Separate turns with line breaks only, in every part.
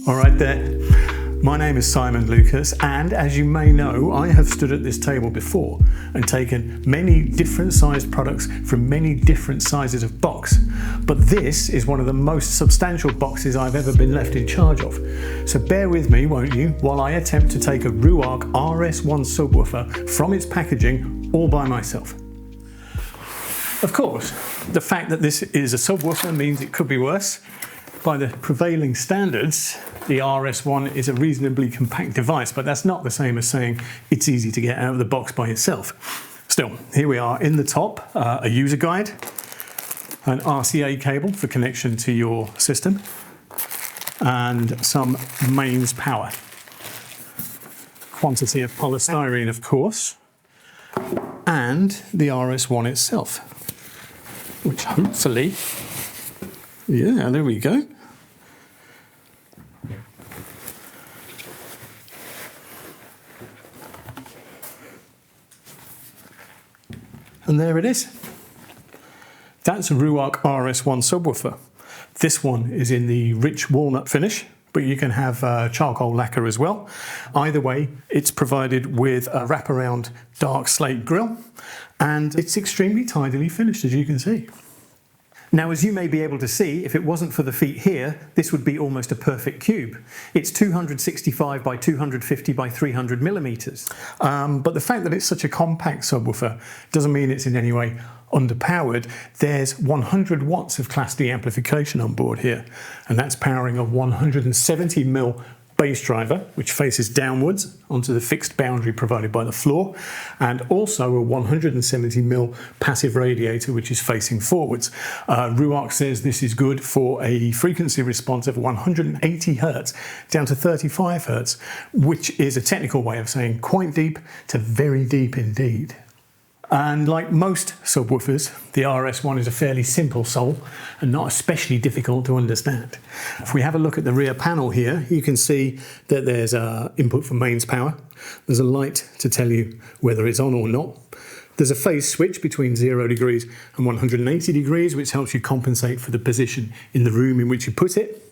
All right there. My name is Simon Lucas, and as you may know, I have stood at this table before and taken many different sized products from many different sizes of box. But this is one of the most substantial boxes I've ever been left in charge of. So bear with me, won't you, while I attempt to take a Ruark RS1 subwoofer from its packaging all by myself. Of course, the fact that this is a subwoofer means it could be worse. By the prevailing standards, the RS1 is a reasonably compact device, but that's not the same as saying it's easy to get out of the box by itself. Still, here we are in the top, a user guide, an RCA cable for connection to your system, and some mains power. Quantity of polystyrene, of course, and the RS1 itself, which hopefully, yeah, there we go. And there it is. That's a Ruark RS1 subwoofer. This one is in the rich walnut finish, but you can have charcoal lacquer as well. Either way, it's provided with a wraparound dark slate grille, and it's extremely tidily finished, as you can see. Now, as you may be able to see, if it wasn't for the feet here, this would be almost a perfect cube. It's 265 by 250 by 300 millimeters. But the fact that it's such a compact subwoofer doesn't mean it's in any way underpowered. There's 100 watts of Class D amplification on board here, and that's powering a 170mm bass driver, which faces downwards onto the fixed boundary provided by the floor, and also a 170mm passive radiator, which is facing forwards. Ruark says this is good for a frequency response of 180 Hz down to 35 Hz, which is a technical way of saying quite deep to very deep indeed. And like most subwoofers, the RS1 is a fairly simple soul and not especially difficult to understand. If we have a look at the rear panel here, you can see that there's input for mains power. There's a light to tell you whether it's on or not. There's a phase switch between 0 degrees and 180 degrees, which helps you compensate for the position in the room in which you put it.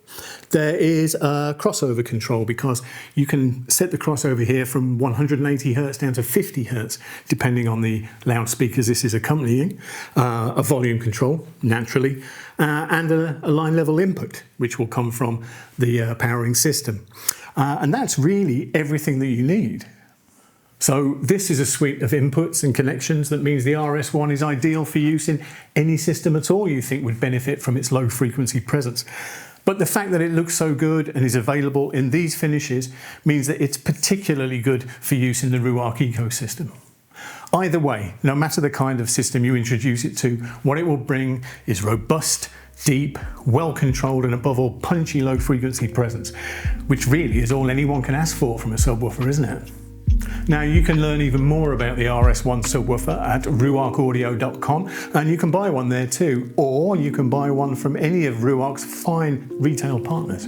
There is a crossover control, because you can set the crossover here from 180 Hz down to 50 Hz, depending on the loudspeakers this is accompanying. A volume control, naturally, and a line level input, which will come from the powering system. And that's really everything that you need. So this is a suite of inputs and connections that means the RS1 is ideal for use in any system at all you think would benefit from its low frequency presence. But the fact that it looks so good and is available in these finishes means that it's particularly good for use in the Ruark ecosystem. Either way, no matter the kind of system you introduce it to, what it will bring is robust, deep, well-controlled, and above all, punchy low frequency presence, which really is all anyone can ask for from a subwoofer, isn't it? Now, you can learn even more about the RS1 subwoofer at ruarkaudio.com, and you can buy one there too, or you can buy one from any of Ruark's fine retail partners.